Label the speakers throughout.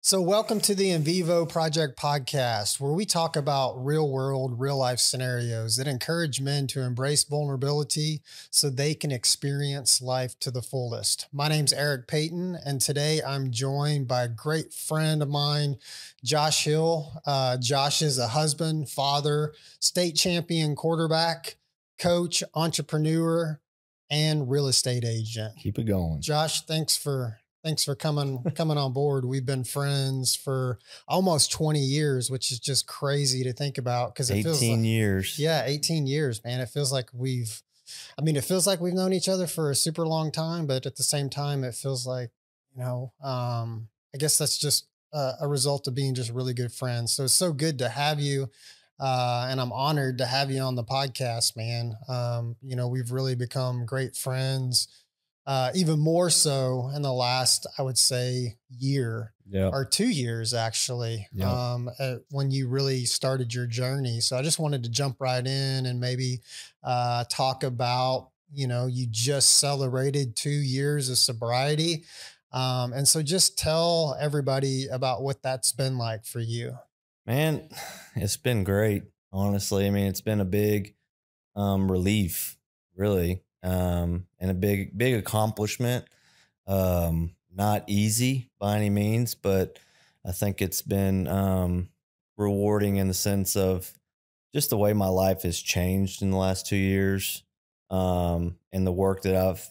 Speaker 1: So, welcome to the In Vivo Project Podcast, where we talk about real world, real life scenarios that encourage men to embrace vulnerability so they can experience life to the fullest. My name's Eric Payton, and today I'm joined by a great friend of mine, Josh Hill. Josh is a husband, father, state champion quarterback, coach, entrepreneur, and real estate agent.
Speaker 2: Keep it going.
Speaker 1: Josh, thanks for coming on board. We've been friends for almost 20 years, which is just crazy to think about because it feels
Speaker 2: 18 years.
Speaker 1: Yeah, 18 years, man. It feels like we've known each other for a super long time, but at the same time, it feels like, I guess that's just a result of being just really good friends. So it's so good to have you. And I'm honored to have you on the podcast, man. We've really become great friends. Even more so in the last, I would say, year or 2 years, actually, when you really started your journey. So I just wanted to jump right in and maybe talk about, you just celebrated 2 years of sobriety. And so just tell everybody about what that's been like for you.
Speaker 2: Man, it's been great, honestly. I mean, it's been a big relief, really. And a big accomplishment. Not easy by any means, but I think it's been rewarding in the sense of just the way my life has changed in the last 2 years. And the work that I've,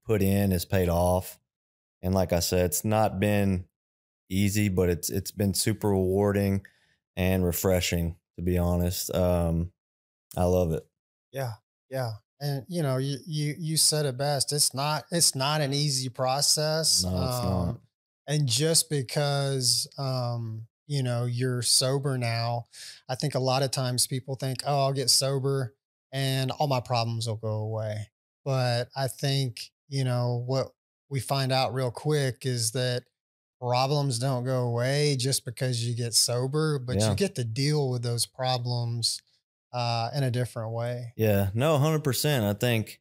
Speaker 2: put in has paid off. And like I said, it's not been easy, but it's been super rewarding and refreshing, to be honest. I love it.
Speaker 1: Yeah. Yeah. And you said it best. It's not an easy process.
Speaker 2: No, it's not.
Speaker 1: And just because you're sober now, I think a lot of times people think, oh, I'll get sober and all my problems will go away. But I think, what we find out real quick is that problems don't go away just because you get sober, but you get to deal with those problems in a different way.
Speaker 2: Yeah, no, 100%. I think,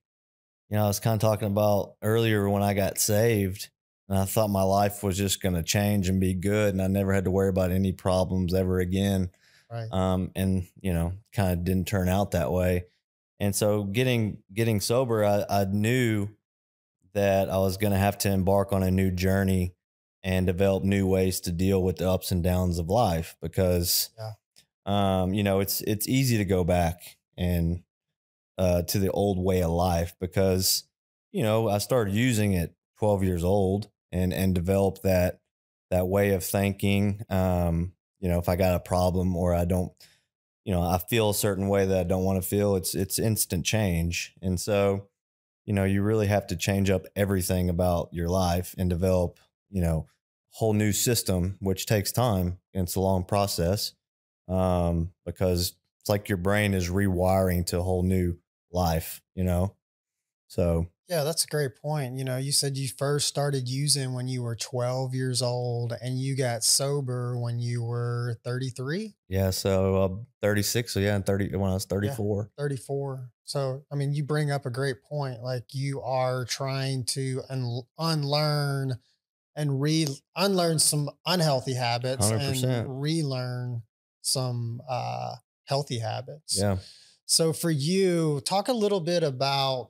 Speaker 2: I was kind of talking about earlier when I got saved and I thought my life was just going to change and be good. And I never had to worry about any problems ever again.
Speaker 1: Right.
Speaker 2: And, kind of didn't turn out that way. And so getting sober, I knew that I was going to have to embark on a new journey and develop new ways to deal with the ups and downs of life because, it's easy to go back and to the old way of life because, I started using it 12 years old and developed that way of thinking. If I got a problem or I don't, I feel a certain way that I don't want to feel, it's instant change. And so, you really have to change up everything about your life and develop, whole new system, which takes time. And it's a long process. Because it's like your brain is rewiring to a whole new life, So.
Speaker 1: Yeah, that's a great point. You said you first started using when you were 12 years old and you got sober when you were 33.
Speaker 2: Yeah. So 36. So and 30 when I was 34.
Speaker 1: Yeah, 34. So, I mean, you bring up a great point. Like you are trying to unlearn and unlearn some unhealthy habits
Speaker 2: 100%.
Speaker 1: and relearn some healthy habits.
Speaker 2: Yeah.
Speaker 1: So for you, talk a little bit about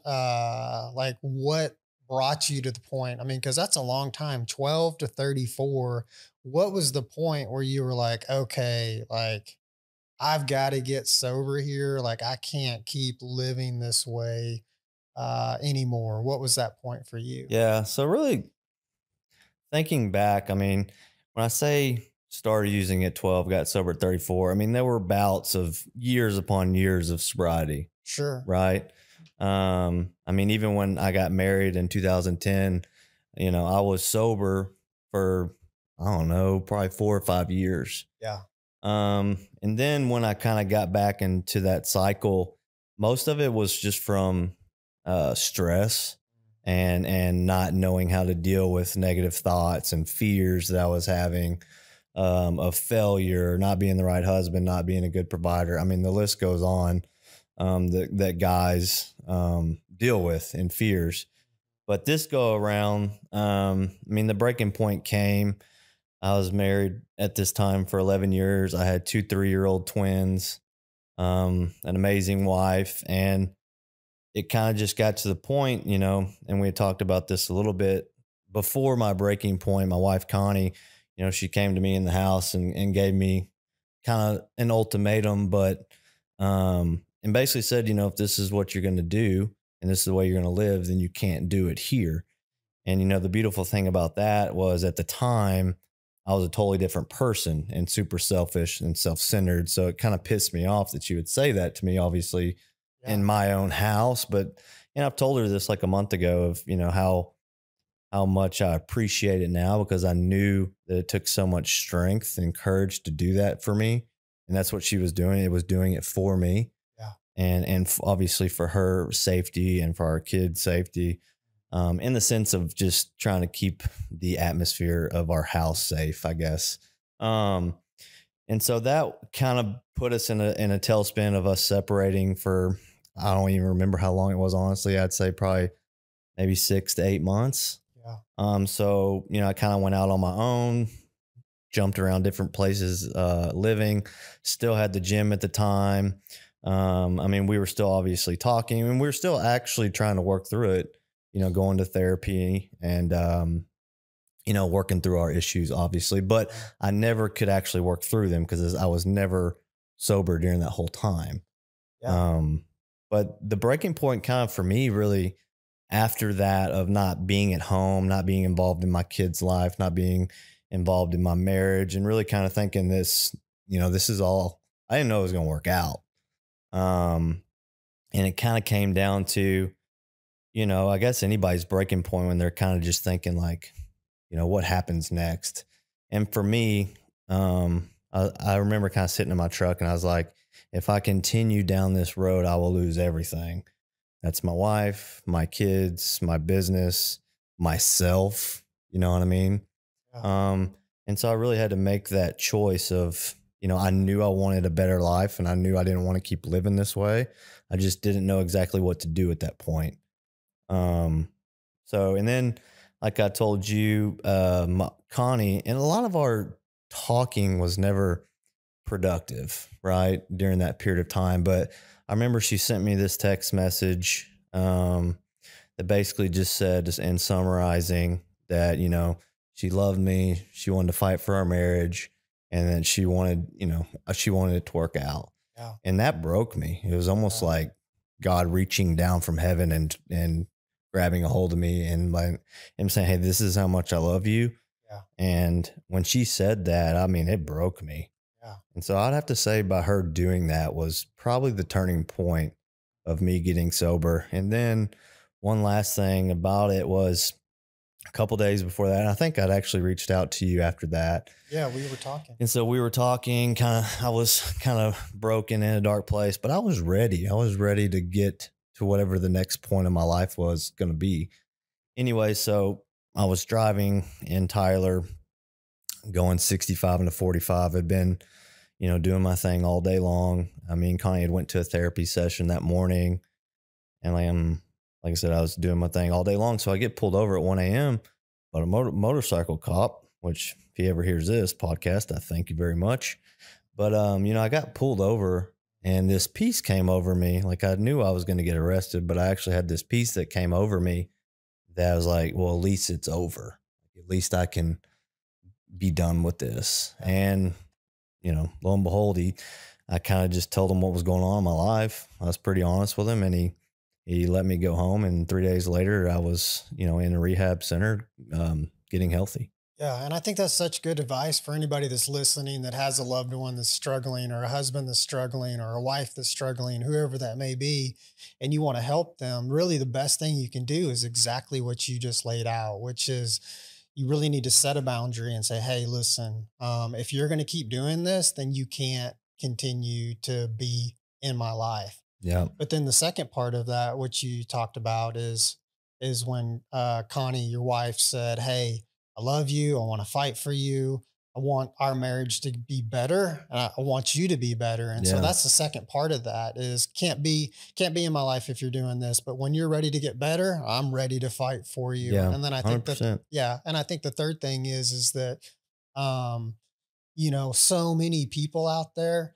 Speaker 1: like what brought you to the point. I mean, because that's a long time, 12 to 34. What was the point where you were like, okay, like I've got to get sober here. Like I can't keep living this way anymore. What was that point for you?
Speaker 2: Yeah. So really thinking back, I mean, when I say started using at 12, got sober at 34. I mean, there were bouts of years upon years of sobriety.
Speaker 1: Sure.
Speaker 2: Right. I mean, even when I got married in 2010, I was sober for, I don't know, probably 4 or 5 years.
Speaker 1: Yeah.
Speaker 2: And then when I kind of got back into that cycle, most of it was just from stress and not knowing how to deal with negative thoughts and fears that I was having. Of failure, not being the right husband, not being a good provider. I mean, the list goes on that guys deal with and fears. But this go around, I mean, the breaking point came I was married at this time for 11 years. I had two 3-year-old twins, an amazing wife. And it kind of just got to the point, and we had talked about this a little bit before my breaking point. My wife, Connie, she came to me in the house and gave me kind of an ultimatum, and basically said, if this is what you're going to do and this is the way you're going to live, then you can't do it here. And, the beautiful thing about that was at the time, I was a totally different person and super selfish and self-centered. So it kind of pissed me off that she would say that to me, obviously in my own house. But, I've told her this like a month ago of, how much I appreciate it now, because I knew that it took so much strength and courage to do that for me. And that's what she was doing. It was doing it for me.
Speaker 1: Yeah.
Speaker 2: And obviously for her safety and for our kids' safety, in the sense of just trying to keep the atmosphere of our house safe, I guess. And so that kind of put us in a tailspin of us separating for, I don't even remember how long it was, honestly. I'd say probably maybe 6 to 8 months.
Speaker 1: Yeah.
Speaker 2: So, I kind of went out on my own, jumped around different places, living, still had the gym at the time. We were still obviously talking, and we were still actually trying to work through it, going to therapy and, working through our issues, obviously, but I never could actually work through them because I was never sober during that whole time.
Speaker 1: Yeah.
Speaker 2: But the breaking point kind of for me really after that of not being at home, not being involved in my kid's life, not being involved in my marriage, and really kind of thinking this, this is all, I didn't know it was going to work out. And it kind of came down to, I guess anybody's breaking point when they're kind of just thinking like, what happens next? And for me, I remember kind of sitting in my truck and I was like, if I continue down this road, I will lose everything. That's my wife, my kids, my business, myself. You know what I mean?
Speaker 1: Yeah.
Speaker 2: And so I really had to make that choice of, I knew I wanted a better life and I knew I didn't want to keep living this way. I just didn't know exactly what to do at that point. And then, like I told you, Connie, and a lot of our talking was never productive, right? During that period of time. But I remember she sent me this text message, that basically just said, just in summarizing that, she loved me. She wanted to fight for our marriage, and then she wanted it to work out.
Speaker 1: Yeah.
Speaker 2: And that broke me. It was almost like God reaching down from heaven and grabbing a hold of me and like him saying, "Hey, this is how much I love you."
Speaker 1: Yeah.
Speaker 2: And when she said that, it broke me.
Speaker 1: Yeah.
Speaker 2: And so I'd have to say by her doing that was probably the turning point of me getting sober. And then one last thing about it was a couple days before that, and I think I'd actually reached out to you after that.
Speaker 1: Yeah. We were talking.
Speaker 2: And so we were talking, I was kind of broken in a dark place, but I was ready. I was ready to get to whatever the next point of my life was going to be. Anyway, so I was driving in Tyler, going 65 into 45. I'd been, doing my thing all day long. Connie had went to a therapy session that morning, and like I said, I was doing my thing all day long. So I get pulled over at 1 a.m. by a motorcycle cop, which if he ever hears this podcast, I thank you very much. But, I got pulled over and this peace came over me. Like I knew I was going to get arrested, but I actually had this peace that came over me that I was like, well, at least it's over. At least I can be done with this. And, lo and behold, I kind of just told him what was going on in my life. I was pretty honest with him, and he let me go home. And 3 days later, I was, in a rehab center, getting healthy.
Speaker 1: Yeah. And I think that's such good advice for anybody that's listening that has a loved one that's struggling, or a husband that's struggling, or a wife that's struggling, whoever that may be, and you want to help them. Really, the best thing you can do is exactly what you just laid out, which is you really need to set a boundary and say, hey, listen, if you're going to keep doing this, then you can't continue to be in my life.
Speaker 2: Yeah.
Speaker 1: But then the second part of that, which you talked about, is when Connie, your wife, said, "Hey, I love you. I want to fight for you. I want our marriage to be better. And I want you to be better." And so that's the second part of that is can't be in my life if you're doing this. But when you're ready to get better, I'm ready to fight for you.
Speaker 2: Yeah.
Speaker 1: And then I think
Speaker 2: 100%.
Speaker 1: and I think the third thing is that Um, so many people out there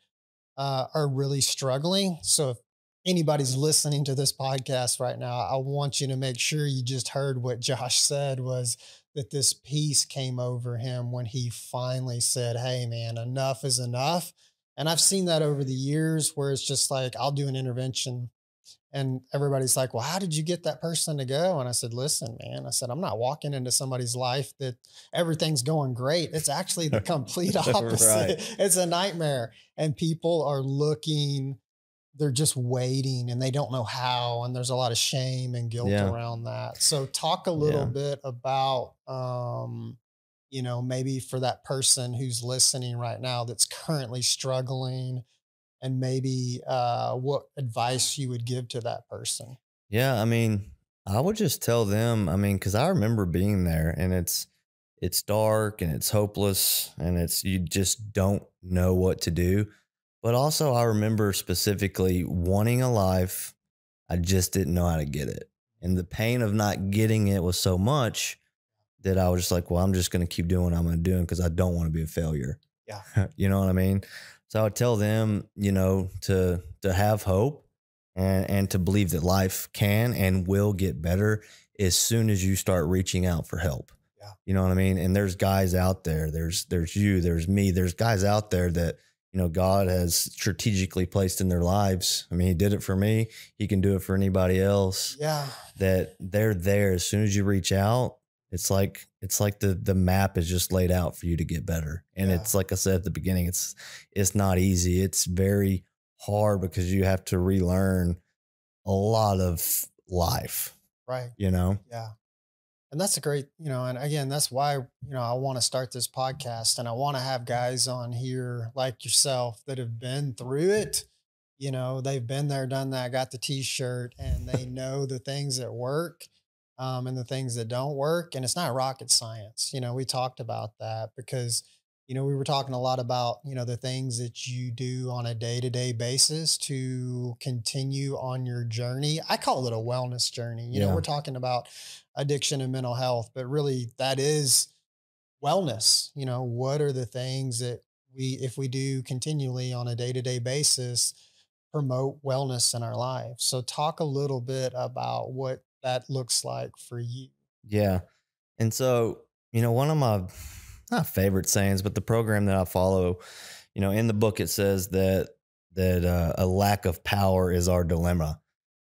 Speaker 1: are really struggling. So if anybody's listening to this podcast right now, I want you to make sure you just heard what Josh said was that this peace came over him when he finally said, "Hey man, enough is enough." And I've seen that over the years where it's just like, I'll do an intervention and everybody's like, "Well, how did you get that person to go?" And I said, "Listen, man," I said, "I'm not walking into somebody's life that everything's going great. It's actually the complete
Speaker 2: Right.
Speaker 1: opposite. It's a nightmare." And people are looking, they're just waiting and they don't know how. And there's a lot of shame and guilt
Speaker 2: Yeah.
Speaker 1: around that. So talk a little
Speaker 2: Yeah.
Speaker 1: bit about, maybe for that person who's listening right now that's currently struggling, and maybe what advice you would give to that person.
Speaker 2: Yeah, I mean, I would just tell them, I mean, cuz I remember being there and it's dark and it's hopeless and it's you just don't know what to do. But also I remember specifically wanting a life, I just didn't know how to get it. And the pain of not getting it was so much that I was just like, well, I'm just going to keep doing what I'm going to do because I don't want to be a failure.
Speaker 1: Yeah.
Speaker 2: You know what I mean? So I would tell them, to have hope and to believe that life can and will get better as soon as you start reaching out for help.
Speaker 1: Yeah.
Speaker 2: You know what I mean? And there's guys out there, there's you, there's me, there's guys out there that, God has strategically placed in their lives. I mean, he did it for me. He can do it for anybody else.
Speaker 1: Yeah.
Speaker 2: That they're there as soon as you reach out. It's like the map is just laid out for you to get better. And
Speaker 1: Yeah.
Speaker 2: it's like I said at the beginning, it's not easy. It's very hard because you have to relearn a lot of life,
Speaker 1: Right.
Speaker 2: you know?
Speaker 1: Yeah. And that's a great, and again, that's why, I want to start this podcast and I want to have guys on here like yourself that have been through it. They've been there, done that, got the t-shirt, and they know the things that work, and the things that don't work. And it's not rocket science. We talked about that because, we were talking a lot about, the things that you do on a day-to-day basis to continue on your journey. I call it a wellness journey.
Speaker 2: Yeah.
Speaker 1: We're talking about addiction and mental health, but really that is wellness. What are the things that if we do continually on a day-to-day basis, promote wellness in our lives? So talk a little bit about what that looks like for you.
Speaker 2: Yeah. And so, one of my not favorite sayings, but the program that I follow, in the book, it says that a lack of power is our dilemma.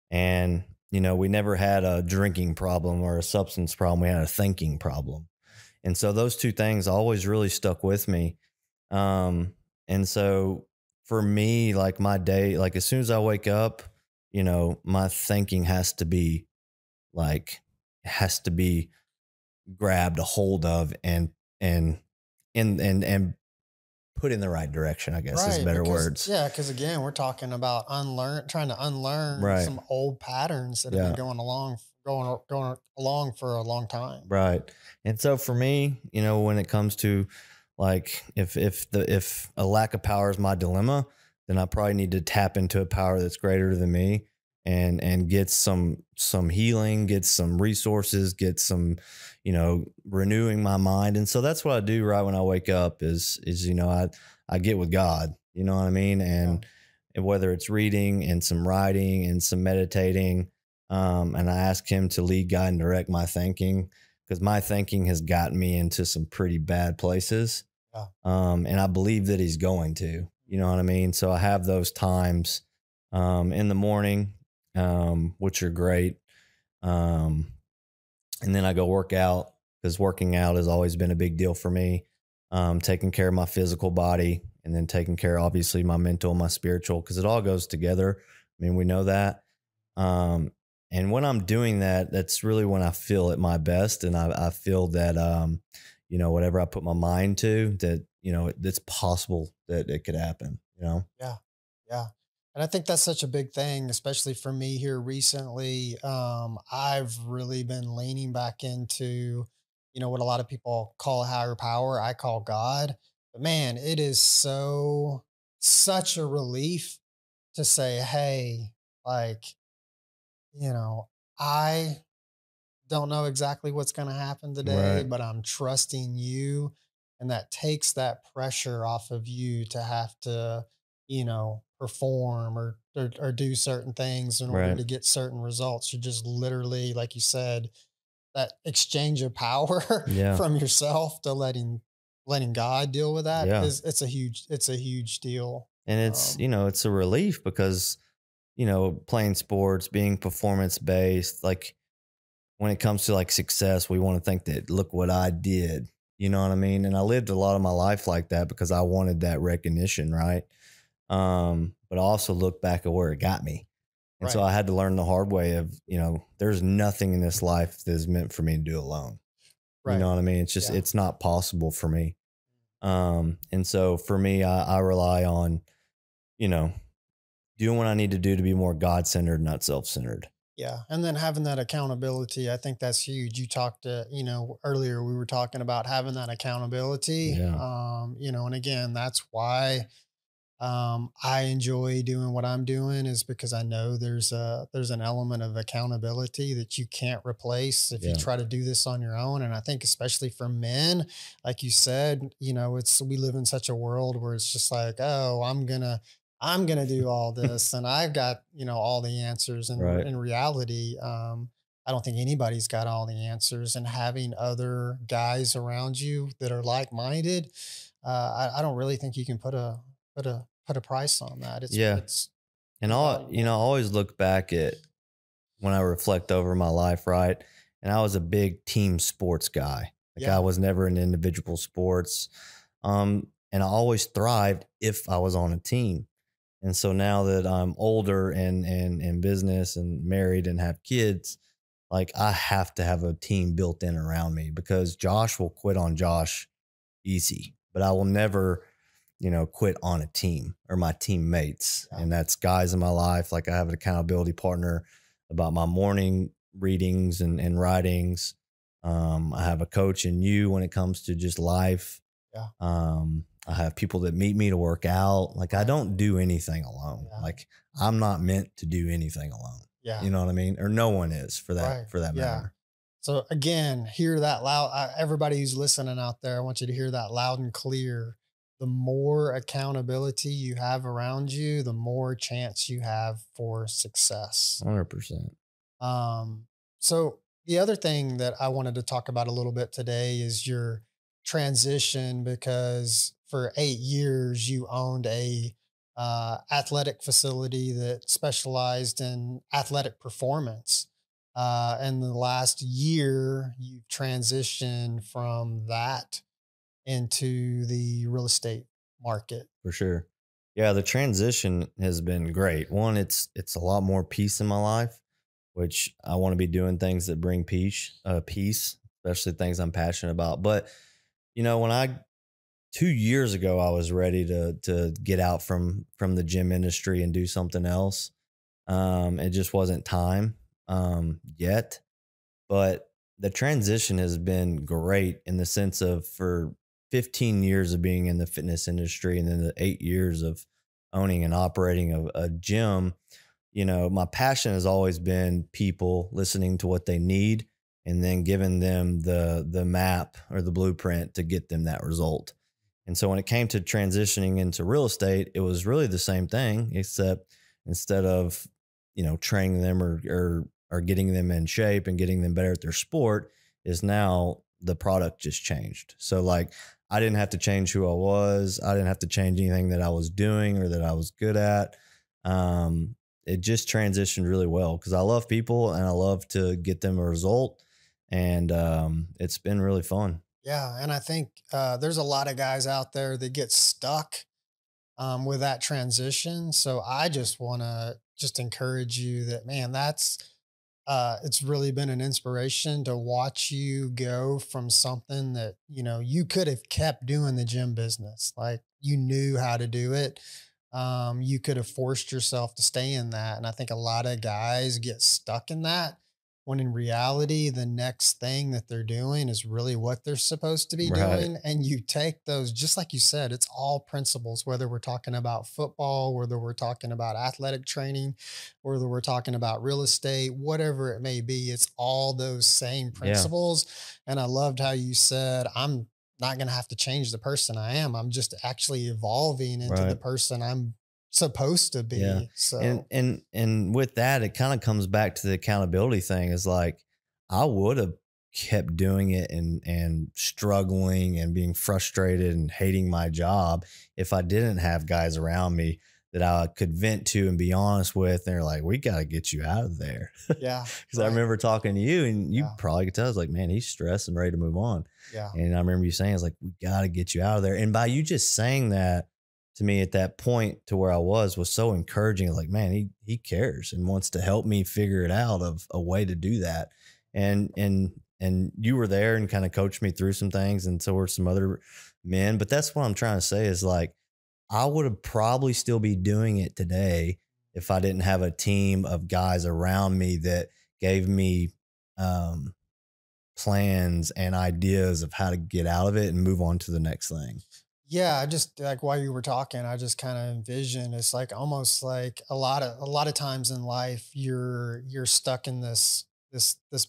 Speaker 2: And, we never had a drinking problem or a substance problem. We had a thinking problem. And so those two things always really stuck with me. And so for me, like my day, like as soon as I wake up, my thinking has to be grabbed a hold of and put in the right direction, I guess is
Speaker 1: Right.
Speaker 2: better
Speaker 1: Because,
Speaker 2: words.
Speaker 1: yeah, because again, we're talking about trying to unlearn
Speaker 2: Right.
Speaker 1: some old patterns that have
Speaker 2: Yeah.
Speaker 1: been going along for a long time.
Speaker 2: Right. And so for me, when it comes to like if a lack of power is my dilemma, then I probably need to tap into a power that's greater than me and get some healing, get some resources, get some, renewing my mind. And so that's what I do right when I wake up is I get with God, you know what I mean? And whether it's reading and some writing and some meditating, and I ask him to lead, guide, and direct my thinking because my thinking has gotten me into some pretty bad places.
Speaker 1: Yeah.
Speaker 2: And I believe that he's going to, you know what I mean? So I have those times in the morning, which are great. And then I go work out because working out has always been a big deal for me. Taking care of my physical body and then taking care, obviously, my mental, my spiritual, because it all goes together. I mean, we know that. And when I'm doing that, that's really when I feel at my best. And I feel that, whatever I put my mind to, that, it's possible that it could happen,
Speaker 1: Yeah. Yeah. And I think that's such a big thing, especially for me here recently. I've really been leaning back into, what a lot of people call higher power. I call God. But man, it is such a relief to say, hey, like, you know, I don't know exactly what's going to happen today,
Speaker 2: Right.
Speaker 1: but I'm trusting you. and that takes that pressure off of you to have to, perform or do certain things in order
Speaker 2: Right.
Speaker 1: to get certain results. You're just literally, like you said, that exchange of power
Speaker 2: Yeah.
Speaker 1: from yourself to letting God deal with that
Speaker 2: Yeah.
Speaker 1: is it's a huge deal.
Speaker 2: And it's,
Speaker 1: Um,
Speaker 2: it's a relief because, playing sports, being performance based, like when it comes to like success, we want to think that look what I did. You know what I mean? And I lived a lot of my life like that because I wanted that recognition, right? But I also look back at where it got me. And so
Speaker 1: right,
Speaker 2: I had to learn the hard way of, there's nothing in this life that is meant for me to do alone. You
Speaker 1: right,
Speaker 2: know what I mean? It's just,
Speaker 1: yeah,
Speaker 2: it's not possible for me. And so for me, I rely on, you know, doing what I need to do to be more God centered, not self centered.
Speaker 1: yeah. And then having that accountability, I think that's huge. You talked to, earlier we were talking about having that accountability.
Speaker 2: Yeah.
Speaker 1: And again, that's why I enjoy doing what I'm doing is because I know there's an element of accountability that you can't replace if you
Speaker 2: Yeah.
Speaker 1: try to do this on your own. And I think especially for men, like you said, it's we live in such a world where it's just like, oh, I'm gonna do all this, and I've got all the answers. And
Speaker 2: Right.
Speaker 1: in reality, I don't think anybody's got all the answers. And having other guys around you that are like minded, I don't really think you can put a price on that. It's
Speaker 2: Yeah.
Speaker 1: it's
Speaker 2: And I
Speaker 1: invaluable.
Speaker 2: always look back at when I reflect over my life, right? And I was a big team sports guy. Like I
Speaker 1: Yeah,
Speaker 2: was never in individual sports. And I always thrived if I was on a team. And so now that I'm older and in business and married and have kids, like I have to have a team built in around me because Josh will quit on Josh easy, but I will never, quit on a team or my teammates.
Speaker 1: yeah,
Speaker 2: And that's guys in my life. Like I have an accountability partner about my morning readings and writings. I have a coach in you when it comes to just life.
Speaker 1: yeah,
Speaker 2: I have people that meet me to work out. Like I
Speaker 1: right,
Speaker 2: don't do anything alone.
Speaker 1: yeah,
Speaker 2: Like I'm not meant to do anything alone.
Speaker 1: yeah,
Speaker 2: You know what I mean? Or no one is for that
Speaker 1: right,
Speaker 2: for that
Speaker 1: yeah.
Speaker 2: matter.
Speaker 1: So again, hear that loud. Everybody who's listening out there, I want you to hear that loud and clear. The more accountability you have around you, the more chance you have for success.
Speaker 2: 100%.
Speaker 1: Um, so the other thing that I wanted to talk about a little bit today is your transition, because for 8 years you owned a athletic facility that specialized in athletic performance. And the last year you've transitioned from that into the real estate market.
Speaker 2: For sure. Yeah, the transition has been great. One, it's a lot more peace in my life, which I want to be doing things that bring peace, especially things I'm passionate about. But when I 2 years ago I was ready to get out from the gym industry and do something else. It just wasn't time yet. But the transition has been great in the sense of for 15 years of being in the fitness industry and then the 8 years of owning and operating a gym, my passion has always been people listening to what they need and then giving them the map or the blueprint to get them that result. And so when it came to transitioning into real estate, it was really the same thing, except instead of, training them or getting them in shape and getting them better at their sport, is now the product just changed. So like I didn't have to change who I was. I didn't have to change anything that I was doing or that I was good at. It just transitioned really well because I love people and I love to get them a result. And it's been really fun.
Speaker 1: Yeah, and I think there's a lot of guys out there that get stuck with that transition. So I just want to just encourage you that, man, it's really been an inspiration to watch you go from something that, you could have kept doing the gym business. Like you knew how to do it. You could have forced yourself to stay in that. And I think a lot of guys get stuck in that when in reality, the next thing that they're doing is really what they're supposed to be
Speaker 2: Right.
Speaker 1: doing. And you take those, just like you said, it's all principles, whether we're talking about football, whether we're talking about athletic training, whether we're talking about real estate, whatever it may be, it's all those same
Speaker 2: Yeah.
Speaker 1: principles. And I loved how you said, not going to have to change the person I am. I'm just actually evolving into the
Speaker 2: Right.
Speaker 1: person I'm supposed to
Speaker 2: Yeah.
Speaker 1: be.
Speaker 2: And
Speaker 1: So
Speaker 2: with that, it kind of comes back to the accountability thing. Is like I would have kept doing it and struggling and being frustrated and hating my job if I didn't have guys around me that I could vent to and be honest with. And they're like, we got to get you out of there.
Speaker 1: yeah,
Speaker 2: Because I
Speaker 1: right.
Speaker 2: remember talking to you and you
Speaker 1: Yeah,
Speaker 2: probably could tell, I was like, man, he's stressed and ready to move on.
Speaker 1: yeah,
Speaker 2: And I remember you saying, it's like, we got to get you out of there. And by you just saying that to me at that point to where I was so encouraging. Like, man, he cares and wants to help me figure it out of a way to do that. And you were there and kind of coached me through some things. And so were some other men. But that's what I'm trying to say is like, I would have probably still be doing it today if I didn't have a team of guys around me that gave me um, plans and ideas of how to get out of it and move on to the next thing.
Speaker 1: yeah. I just like while you were talking, I just kind of envisioned it's like almost like a lot of times in life you're stuck in this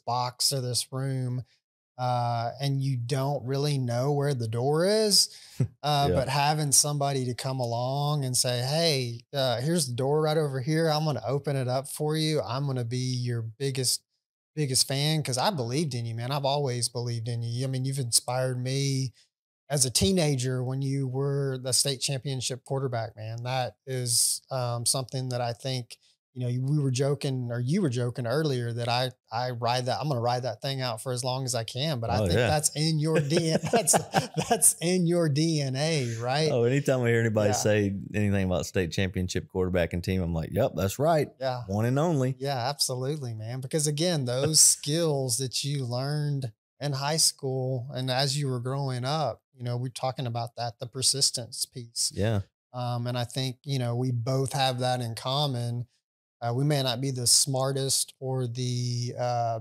Speaker 1: box or this room, and you don't really know where the door is.
Speaker 2: Yeah.
Speaker 1: But having somebody to come along and say, "Hey, here's the door right over here. I'm going to open it up for you. I'm going to be your biggest fan because I believed in you, man. I've always believed in you. I mean, you've inspired me as a teenager when you were the state championship quarterback, man. That is something that I think, we were joking or you were joking earlier that I ride that. I'm going to ride that thing out for as long as I can. But I
Speaker 2: Oh,
Speaker 1: think
Speaker 2: yeah.
Speaker 1: that's in your DNA. That's in your DNA, right?
Speaker 2: Oh, anytime I hear anybody
Speaker 1: Yeah,
Speaker 2: say anything about state championship quarterback and team, I'm like, yep, that's right.
Speaker 1: yeah,
Speaker 2: One and only.
Speaker 1: yeah, absolutely, man. Because again, those skills that you learned in high school and as you were growing up, we're talking about that, the persistence piece.
Speaker 2: Yeah.
Speaker 1: And I think, we both have that in common. We may not be the smartest or the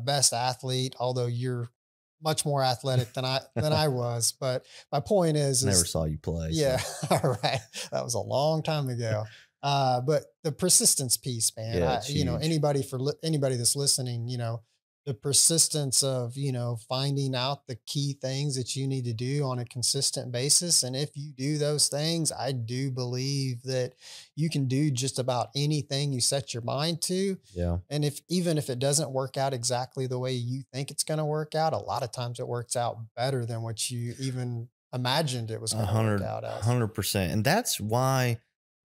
Speaker 1: best athlete, although you're much more athletic than I was. But my point
Speaker 2: Never
Speaker 1: is
Speaker 2: saw you play. So,
Speaker 1: yeah, all right, that was a long time ago. But the persistence piece, man.
Speaker 2: yeah, it's huge.
Speaker 1: Anybody that's listening, the persistence of finding out the key things that you need to do on a consistent basis, and if you do those things, I do believe that you can do just about anything you set your mind to.
Speaker 2: Yeah.
Speaker 1: And if even if it doesn't work out exactly the way you think it's going to work out, a lot of times it works out better than what you even imagined it was
Speaker 2: A
Speaker 1: going to work
Speaker 2: hundred,
Speaker 1: out as.
Speaker 2: 100%. And that's why,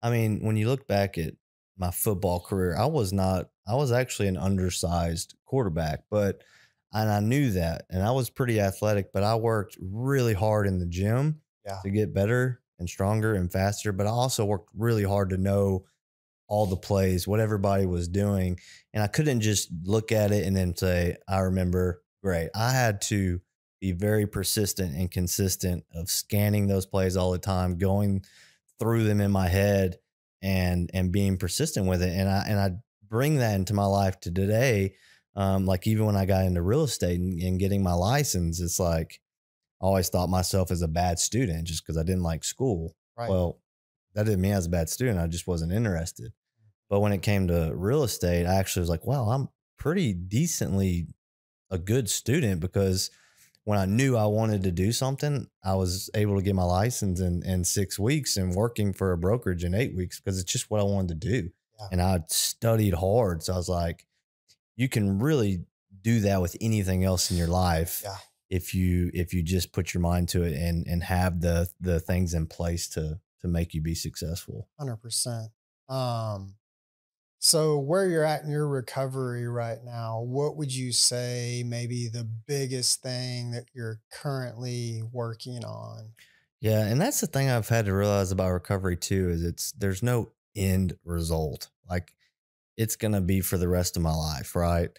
Speaker 2: I mean, when you look back at my football career, I was actually an undersized quarterback, and I knew that. And I was pretty athletic, but I worked really hard in the gym
Speaker 1: Yeah.
Speaker 2: to get better and stronger and faster. But I also worked really hard to know all the plays, what everybody was doing. And I couldn't just look at it and then say, I remember, great. I had to be very persistent and consistent of scanning those plays all the time, going through them in my head and being persistent with it. And I bring that into my life to today. Like even when I got into real estate and getting my license, it's like I always thought myself as a bad student just because I didn't like school.
Speaker 1: Right.
Speaker 2: Well, that didn't mean I was a bad student. I just wasn't interested. But when it came to real estate, I actually was like, wow, I'm pretty decently a good student because when I knew I wanted to do something, I was able to get my license in 6 weeks and working for a brokerage in 8 weeks because it's just what I wanted to do.
Speaker 1: Yeah.
Speaker 2: And I studied hard. So I was like, you can really do that with anything else in your life
Speaker 1: Yeah.
Speaker 2: if you just put your mind to it and have the things in place to make you be successful.
Speaker 1: 100%. So where you're at in your recovery right now, what would you say maybe the biggest thing that you're currently working on?
Speaker 2: Yeah, and that's the thing I've had to realize about recovery too is there's no end result. Like it's gonna be for the rest of my life, right?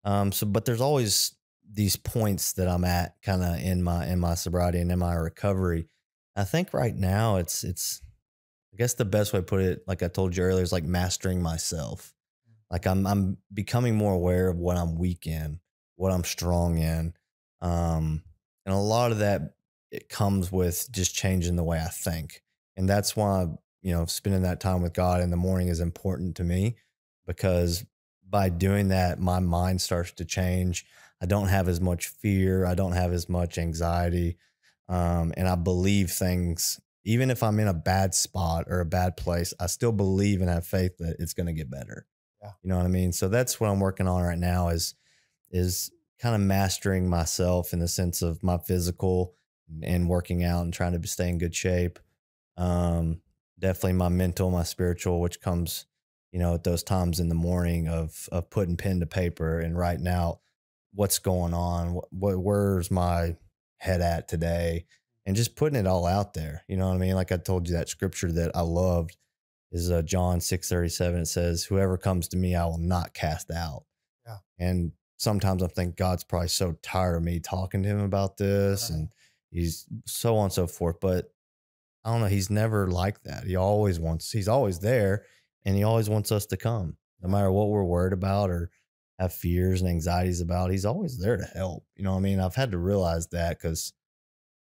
Speaker 2: So but there's always these points that I'm at kind of in my sobriety and in my recovery. I think right now it's I guess the best way to put it, like I told you earlier, is like mastering myself. Like I'm becoming more aware of what I'm weak in, what I'm strong in. And a lot of that it comes with just changing the way I think. And that's why, spending that time with God in the morning is important to me because by doing that, my mind starts to change. I don't have as much fear. I don't have as much anxiety. And I believe things, even if I'm in a bad spot or a bad place, I still believe and have faith that it's going to get better.
Speaker 1: Yeah.
Speaker 2: You know what I mean? So that's what I'm working on right now is kind of mastering myself in the sense of my physical and working out and trying to stay in good shape. Um, Definitely my mental, my spiritual, which comes, at those times in the morning of putting pen to paper and writing out what's going on, where's my head at today, and just putting it all out there. You know what I mean? Like I told you, that scripture that I loved is John 6:37. It says, "Whoever comes to me, I will not cast out."
Speaker 1: Yeah.
Speaker 2: And sometimes I think God's probably so tired of me talking to him about this,
Speaker 1: Right.
Speaker 2: and he's so on and so forth. But I don't know. He's never like that. He's always there, and he always wants us to come no
Speaker 1: Yeah.
Speaker 2: matter what we're worried about or have fears and anxieties about. He's always there to help. You know what I mean? I've had to realize that because,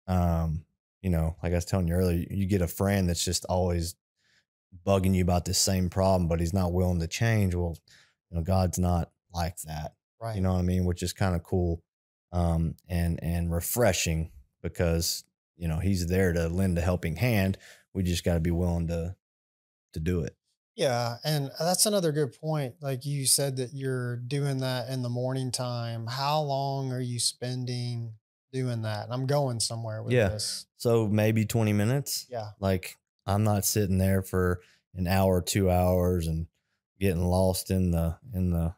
Speaker 2: like I was telling you earlier, you get a friend that's just always bugging you about this same problem, but he's not willing to change. Well, God's not like that. You
Speaker 1: Right.
Speaker 2: know what I mean? Which is kind of cool, and refreshing because he's there to lend a helping hand. We just got to be willing to do it.
Speaker 1: Yeah, and that's another good point. Like you said that you're doing that in the morning time. How long are you spending doing that? And I'm going somewhere with
Speaker 2: Yeah.
Speaker 1: this.
Speaker 2: So maybe 20 minutes.
Speaker 1: Yeah.
Speaker 2: Like I'm not sitting there for an hour, 2 hours and getting lost in the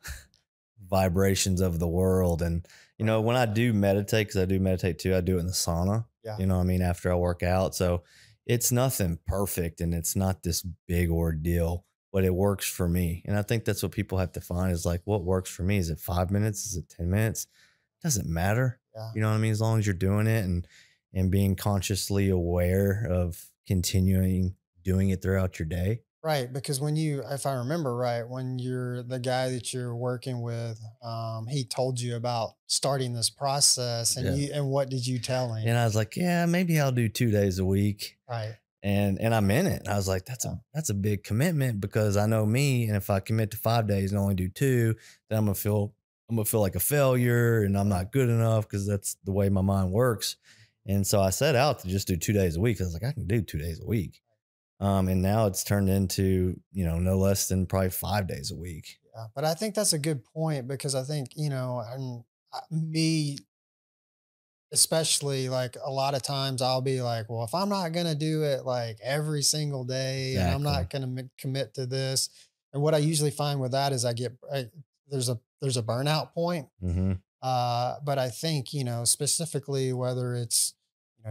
Speaker 2: vibrations of the world. And,
Speaker 1: Right.
Speaker 2: when I do meditate, because I do meditate too, I do it in the sauna,
Speaker 1: Yeah.
Speaker 2: after I work out. So it's nothing perfect and it's not this big ordeal, but it works for me. And I think that's what people have to find is like, what works for me? Is it 5 minutes? Is it 10 minutes? Doesn't matter.
Speaker 1: Yeah.
Speaker 2: You know what I mean? As long as you're doing it and being consciously aware of continuing doing it throughout your day.
Speaker 1: Right, because when you, if I remember right, when you're the guy that you're working with, he told you about starting this process, and
Speaker 2: Yeah.
Speaker 1: what did you tell him?
Speaker 2: And I was like, yeah, maybe I'll do 2 days a week.
Speaker 1: Right.
Speaker 2: And I'm in it. I was like,
Speaker 1: Yeah.
Speaker 2: that's a big commitment because I know me. And if I commit to 5 days and only do two, then I'm gonna feel like a failure and I'm not good enough because that's the way my mind works. And so I set out to just do 2 days a week. I was like, I can do 2 days a week. And now it's turned into, no less than probably 5 days a week.
Speaker 1: Yeah, but I think that's a good point because I think and me especially, like a lot of times I'll be like, well, if I'm not gonna do it like every single day, and I'm
Speaker 2: Exactly.
Speaker 1: not gonna commit to this, and what I usually find with that is there's a burnout point.
Speaker 2: Mm-hmm.
Speaker 1: But I think, specifically whether it's,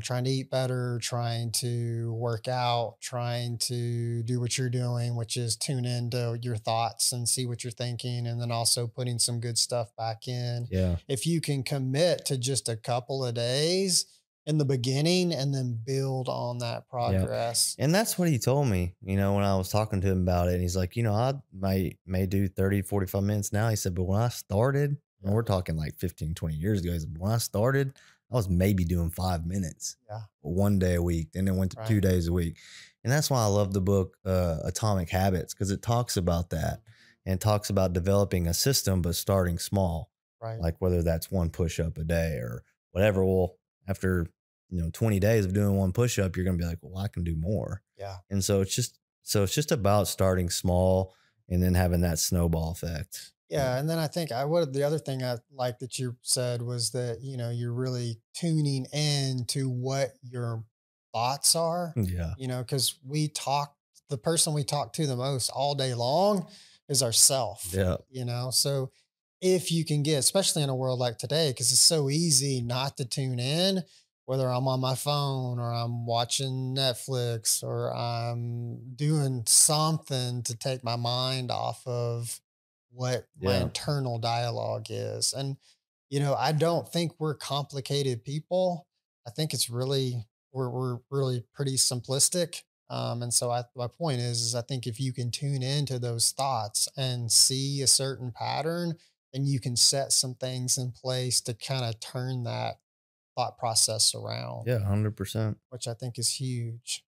Speaker 1: trying to eat better, trying to work out, trying to do what you're doing, which is tune into your thoughts and see what you're thinking, and then also putting some good stuff back in.
Speaker 2: Yeah.
Speaker 1: If you can commit to just a couple of days in the beginning and then build on that
Speaker 2: Yeah.
Speaker 1: progress.
Speaker 2: And that's what he told me, when I was talking to him about it. And he's like, I may do 30, 45 minutes now. He said, but when I started, and
Speaker 1: Yeah.
Speaker 2: we're talking like 15, 20 years ago, he said, when I started, I was maybe doing 5 minutes
Speaker 1: Yeah.
Speaker 2: one day a week. Then it went to
Speaker 1: Right.
Speaker 2: 2 days a week. And that's why I love the book Atomic Habits, because it talks about that and talks about developing a system, but starting small,
Speaker 1: Right.
Speaker 2: like whether that's one push up a day or whatever. Well, after 20 days of doing one push up, you're going to be like, well, I can do more.
Speaker 1: Yeah.
Speaker 2: And so it's just about starting small and then having that snowball effect.
Speaker 1: Yeah, and then I think the other thing I like that you said was that, you're really tuning in to what your thoughts are,
Speaker 2: Yeah.
Speaker 1: because the person we talk to the most all day long is ourself,
Speaker 2: Yeah.
Speaker 1: so if you can get, especially in a world like today, because it's so easy not to tune in, whether I'm on my phone or I'm watching Netflix or I'm doing something to take my mind off of what my
Speaker 2: Yeah.
Speaker 1: internal dialogue is. And, I don't think we're complicated people. I think it's really, we're really pretty simplistic. And so my point is I think if you can tune into those thoughts and see a certain pattern, then you can set some things in place to kind of turn that thought process around,
Speaker 2: Yeah. 100%.
Speaker 1: which I think is huge.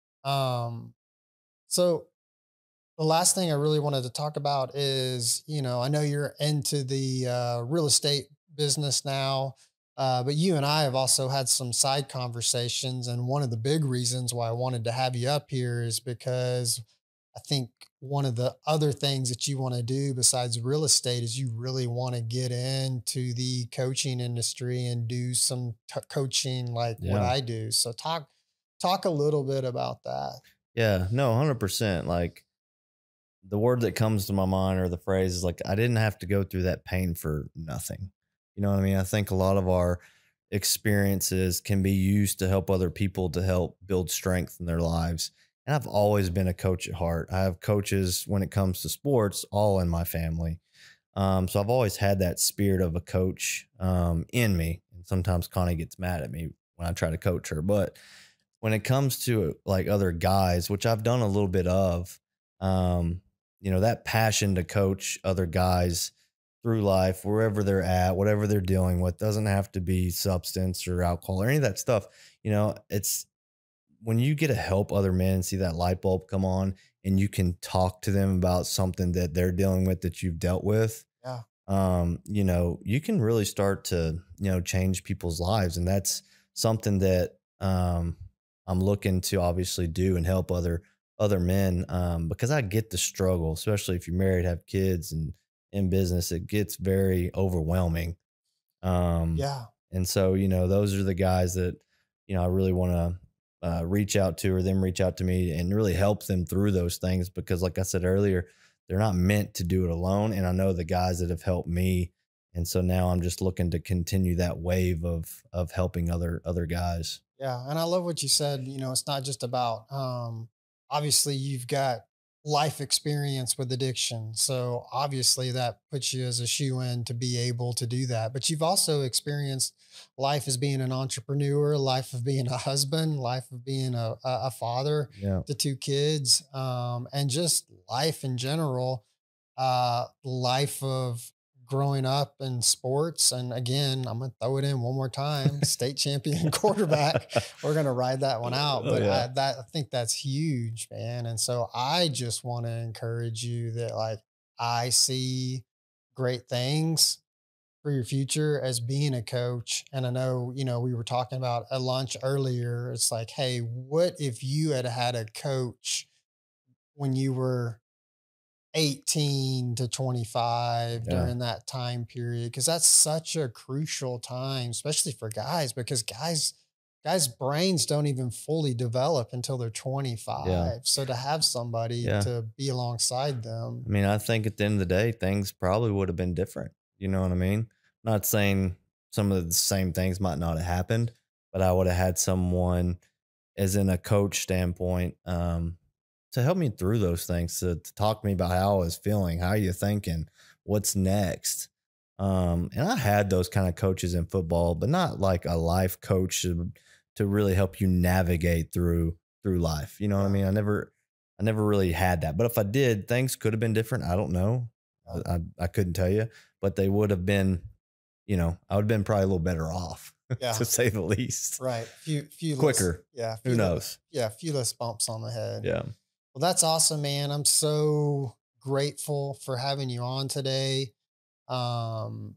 Speaker 1: So the last thing I really wanted to talk about is, I know you're into the real estate business now. But you and I have also had some side conversations. And one of the big reasons why I wanted to have you up here is because I think one of the other things that you want to do besides real estate is you really want to get into the coaching industry and do some coaching like what
Speaker 2: Yeah.
Speaker 1: I do. So talk a little bit about that.
Speaker 2: Yeah. No, 100%. Like the word that comes to my mind or the phrase is like, I didn't have to go through that pain for nothing. You know what I mean? I think a lot of our experiences can be used to help other people to help build strength in their lives. And I've always been a coach at heart. I have coaches when it comes to sports, all in my family. So I've always had that spirit of a coach in me. And sometimes Connie gets mad at me when I try to coach her. But when it comes to like other guys, which I've done a little bit of, um, that passion to coach other guys through life, wherever they're at, whatever they're dealing with, doesn't have to be substance or alcohol or any of that stuff. It's when you get to help other men see that light bulb come on and you can talk to them about something that they're dealing with that you've dealt with,
Speaker 1: Yeah.
Speaker 2: you can really start to, change people's lives. And that's something that I'm looking to obviously do and help other men because I get the struggle, especially if you're married, have kids, and in business, it gets very overwhelming. Um,
Speaker 1: Yeah.
Speaker 2: and so, those are the guys that, I really want to reach out to or them reach out to me and really help them through those things because, like I said earlier, they're not meant to do it alone. And I know the guys that have helped me. And so now I'm just looking to continue that wave of helping other guys.
Speaker 1: Yeah, and I love what you said. It's not just about obviously you've got life experience with addiction. So obviously that puts you as a shoe in to be able to do that. But you've also experienced life as being an entrepreneur, life of being a husband, life of being a father
Speaker 2: Yeah.
Speaker 1: to two kids, and just life in general, life of growing up in sports. And again, I'm going to throw it in one more time, state champion quarterback. We're going to ride that one out.
Speaker 2: Oh
Speaker 1: But
Speaker 2: yeah.
Speaker 1: I think that's huge, man. And so I just want to encourage you that like, I see great things for your future as being a coach. And I know, we were talking about at lunch earlier. It's like, hey, what if you had had a coach when you were 18 to 25
Speaker 2: Yeah.
Speaker 1: during that time period? Because that's such a crucial time, especially for guys, because guys brains don't even fully develop until they're
Speaker 2: Yeah.
Speaker 1: 25. So to have somebody
Speaker 2: Yeah.
Speaker 1: to be alongside them.
Speaker 2: I mean, I think at the end of the day, things probably would have been different. You know what I mean? Not saying some of the same things might not have happened, but I would have had someone, as in a coach standpoint, to help me through those things, to talk to me about how I was feeling, how are you thinking, what's next. And I had those kind of coaches in football, but not like a life coach to really help you navigate through life. You know what I
Speaker 1: Yeah.
Speaker 2: mean? I never really had that. But if I did, things could have been different. I don't know.
Speaker 1: Yeah.
Speaker 2: I couldn't tell you, but they would have been, I would have been probably a little better off
Speaker 1: Yeah.
Speaker 2: to say the least.
Speaker 1: Right. Few less,
Speaker 2: Quicker.
Speaker 1: yeah,
Speaker 2: Who knows?
Speaker 1: yeah, few less bumps on the head.
Speaker 2: Yeah.
Speaker 1: Well, that's awesome, man. I'm so grateful for having you on today. Um,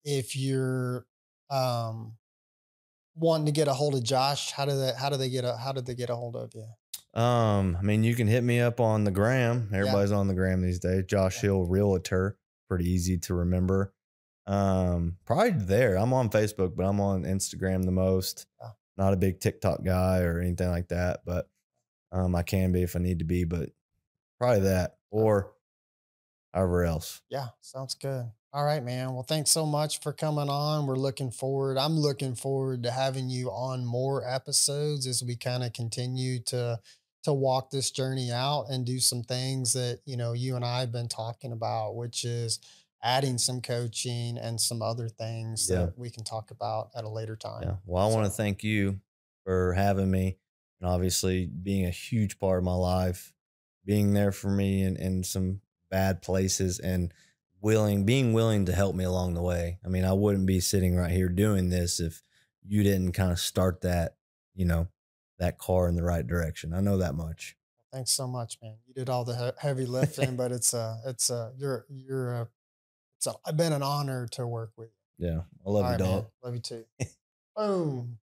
Speaker 1: if you're um wanting to get a hold of Josh, how did they get a hold of you?
Speaker 2: I mean, you can hit me up on the gram.
Speaker 1: Yeah.
Speaker 2: Everybody's on the gram these days. Josh
Speaker 1: Yeah.
Speaker 2: Hill Realtor, pretty easy to remember. Probably there. I'm on Facebook, but I'm on Instagram the most.
Speaker 1: Yeah.
Speaker 2: Not a big TikTok guy or anything like that, but I can be if I need to be, but probably that or however else.
Speaker 1: Yeah, sounds good. All right, man. Well, thanks so much for coming on. I'm looking forward to having you on more episodes as we kind of continue to walk this journey out and do some things that, you and I have been talking about, which is adding some coaching and some other things
Speaker 2: Yeah.
Speaker 1: that we can talk about at a later time.
Speaker 2: Yeah. Well, I want to thank you for having me and obviously being a huge part of my life, being there for me in some bad places and being willing to help me along the way. I mean, I wouldn't be sitting right here doing this if you didn't kind of start you know, that car in the right direction. I know that much.
Speaker 1: Thanks so much, man. You did all the heavy lifting, but it's been an honor to work with you.
Speaker 2: Yeah. I
Speaker 1: All
Speaker 2: love you,
Speaker 1: right, man.
Speaker 2: dog.
Speaker 1: Love you too. Boom.